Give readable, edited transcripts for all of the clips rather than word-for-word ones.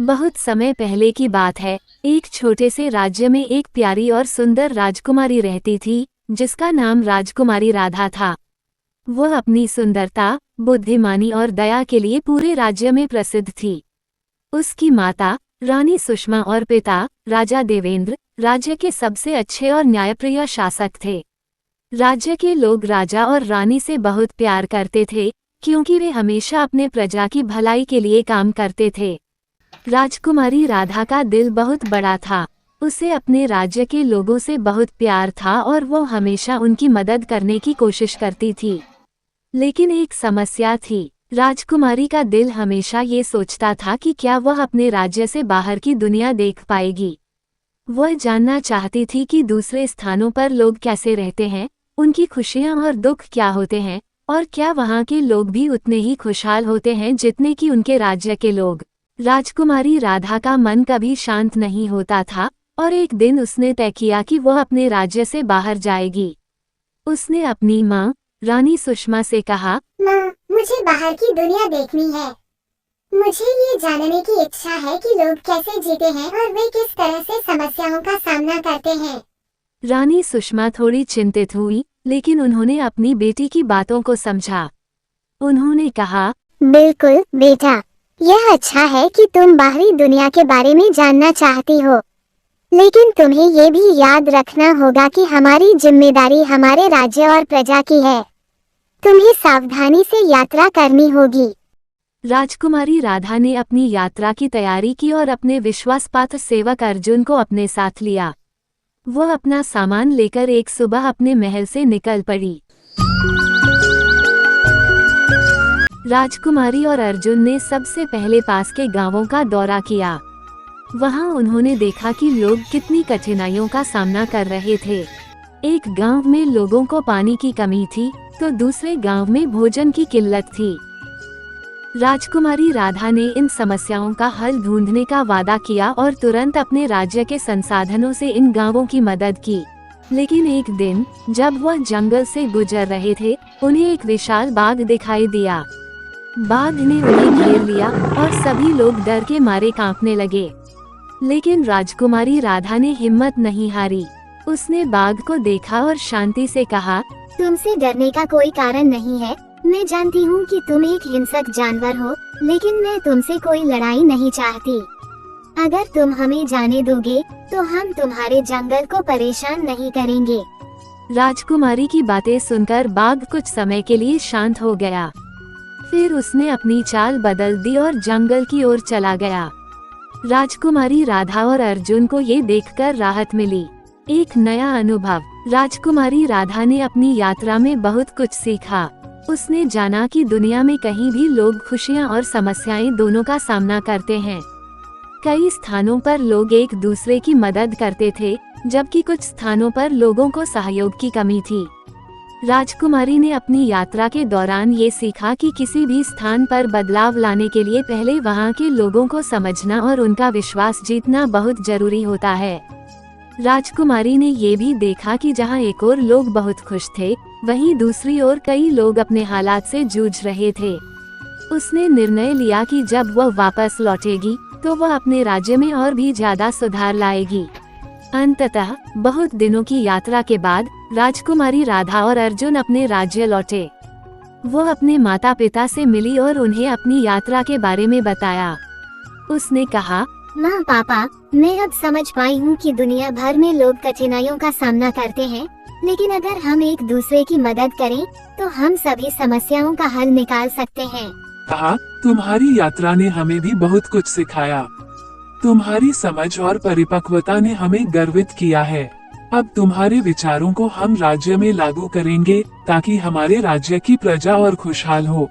बहुत समय पहले की बात है। एक छोटे से राज्य में एक प्यारी और सुंदर राजकुमारी रहती थी, जिसका नाम राजकुमारी राधा था। वह अपनी सुंदरता, बुद्धिमानी और दया के लिए पूरे राज्य में प्रसिद्ध थी। उसकी माता रानी सुषमा और पिता राजा देवेंद्र राज्य के सबसे अच्छे और न्यायप्रिय शासक थे। राज्य के लोग राजा और रानी से बहुत प्यार करते थे, क्योंकि वे हमेशा अपने प्रजा की भलाई के लिए काम करते थे। राजकुमारी राधा का दिल बहुत बड़ा था। उसे अपने राज्य के लोगों से बहुत प्यार था और वो हमेशा उनकी मदद करने की कोशिश करती थी। लेकिन एक समस्या थी। राजकुमारी का दिल हमेशा ये सोचता था कि क्या वह अपने राज्य से बाहर की दुनिया देख पाएगी। वह जानना चाहती थी कि दूसरे स्थानों पर लोग कैसे रहते हैं, उनकी खुशियां और दुख क्या होते हैं, और क्या वहां के लोग भी उतने ही खुशहाल होते हैं जितने कि उनके राज्य के लोग। राजकुमारी राधा का मन कभी शांत नहीं होता था और एक दिन उसने तय किया कि वह अपने राज्य से बाहर जाएगी। उसने अपनी माँ रानी सुषमा से कहा, माँ, मुझे बाहर की दुनिया देखनी है। मुझे ये जानने की इच्छा है कि लोग कैसे जीते हैं और वे किस तरह से समस्याओं का सामना करते हैं। रानी सुषमा थोड़ी चिंतित हुई, लेकिन उन्होंने अपनी बेटी की बातों को समझा। उन्होंने कहा, बिल्कुल बेटा, यह अच्छा है कि तुम बाहरी दुनिया के बारे में जानना चाहती हो, लेकिन तुम्हें ये भी याद रखना होगा कि हमारी जिम्मेदारी हमारे राज्य और प्रजा की है। तुम्हें सावधानी से यात्रा करनी होगी। राजकुमारी राधा ने अपनी यात्रा की तैयारी की और अपने विश्वासपात्र सेवक अर्जुन को अपने साथ लिया। वह अपना सामान लेकर एक सुबह अपने महल से निकल पड़ी। राजकुमारी और अर्जुन ने सबसे पहले पास के गांवों का दौरा किया। वहां उन्होंने देखा कि लोग कितनी कठिनाइयों का सामना कर रहे थे। एक गांव में लोगों को पानी की कमी थी, तो दूसरे गांव में भोजन की किल्लत थी। राजकुमारी राधा ने इन समस्याओं का हल ढूंढने का वादा किया और तुरंत अपने राज्य के संसाधनों से इन गांवों की मदद की। लेकिन एक दिन जब वह जंगल से गुजर रहे थे, उन्हें एक विशाल बाघ दिखाई दिया। बाघ ने उन्हें घेर लिया और सभी लोग डर के मारे कांपने लगे। लेकिन राजकुमारी राधा ने हिम्मत नहीं हारी। उसने बाघ को देखा और शांति से कहा, तुमसे डरने का कोई कारण नहीं है। मैं जानती हूँ कि तुम एक हिंसक जानवर हो, लेकिन मैं तुमसे कोई लड़ाई नहीं चाहती। अगर तुम हमें जाने दोगे, तो हम तुम्हारे जंगल को परेशान नहीं करेंगे। राजकुमारी की बातें सुनकर बाघ कुछ समय के लिए शांत हो गया। फिर उसने अपनी चाल बदल दी और जंगल की ओर चला गया। राजकुमारी राधा और अर्जुन को ये देखकर राहत मिली। एक नया अनुभव। राजकुमारी राधा ने अपनी यात्रा में बहुत कुछ सीखा। उसने जाना कि दुनिया में कहीं भी लोग खुशियां और समस्याएं दोनों का सामना करते हैं। कई स्थानों पर लोग एक दूसरे की मदद करते थे, जबकि कुछ स्थानों पर लोगों को सहयोग की कमी थी। राजकुमारी ने अपनी यात्रा के दौरान ये सीखा कि किसी भी स्थान पर बदलाव लाने के लिए पहले वहां के लोगों को समझना और उनका विश्वास जीतना बहुत जरूरी होता है। राजकुमारी ने ये भी देखा कि जहां एक ओर लोग बहुत खुश थे, वहीं दूसरी ओर कई लोग अपने हालात से जूझ रहे थे। उसने निर्णय लिया कि जब वह वापस लौटेगी, तो वह अपने राज्य में और भी ज्यादा सुधार लाएगी। अंततः बहुत दिनों की यात्रा के बाद राजकुमारी राधा और अर्जुन अपने राज्य लौटे। वो अपने माता पिता से मिली और उन्हें अपनी यात्रा के बारे में बताया। उसने कहा, माँ पापा, मैं अब समझ पाई हूँ कि दुनिया भर में लोग कठिनाइयों का सामना करते हैं, लेकिन अगर हम एक दूसरे की मदद करें, तो हम सभी समस्याओं का हल निकाल सकते हैं। हाँ, तुम्हारी यात्रा ने हमें भी बहुत कुछ सिखाया। तुम्हारी समझ और परिपक्वता ने हमें गर्वित किया है। अब तुम्हारे विचारों को हम राज्य में लागू करेंगे, ताकि हमारे राज्य की प्रजा और खुशहाल हो।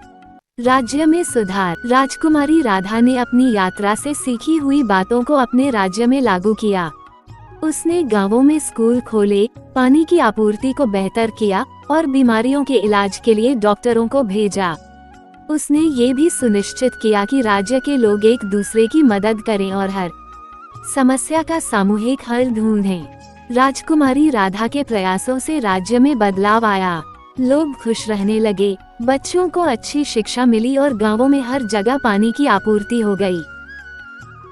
राज्य में सुधार। राजकुमारी राधा ने अपनी यात्रा से सीखी हुई बातों को अपने राज्य में लागू किया। उसने गांवों में स्कूल खोले, पानी की आपूर्ति को बेहतर किया और बीमारियों के इलाज के लिए डॉक्टरों को भेजा। उसने ये भी सुनिश्चित किया कि राज्य के लोग एक दूसरे की मदद करें और हर समस्या का सामूहिक हल ढूंढें। राजकुमारी राधा के प्रयासों से राज्य में बदलाव आया। लोग खुश रहने लगे, बच्चों को अच्छी शिक्षा मिली और गांवों में हर जगह पानी की आपूर्ति हो गई।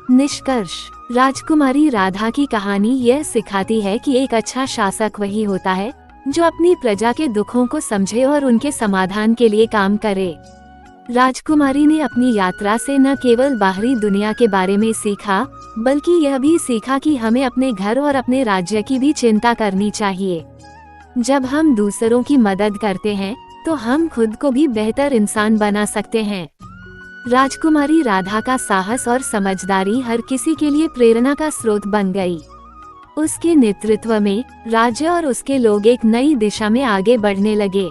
निष्कर्ष, राजकुमारी राधा की कहानी यह सिखाती है कि एक अच्छा शासक वही होता है जो अपनी प्रजा के दुखों को समझे और उनके समाधान के लिए काम करे। राजकुमारी ने अपनी यात्रा से न केवल बाहरी दुनिया के बारे में सीखा, बल्कि यह भी सीखा कि हमें अपने घर और अपने राज्य की भी चिंता करनी चाहिए। जब हम दूसरों की मदद करते हैं, तो हम खुद को भी बेहतर इंसान बना सकते हैं। राजकुमारी राधा का साहस और समझदारी हर किसी के लिए प्रेरणा का स्रोत बन गई। उसके नेतृत्व में राज्य और उसके लोग एक नई दिशा में आगे बढ़ने लगे।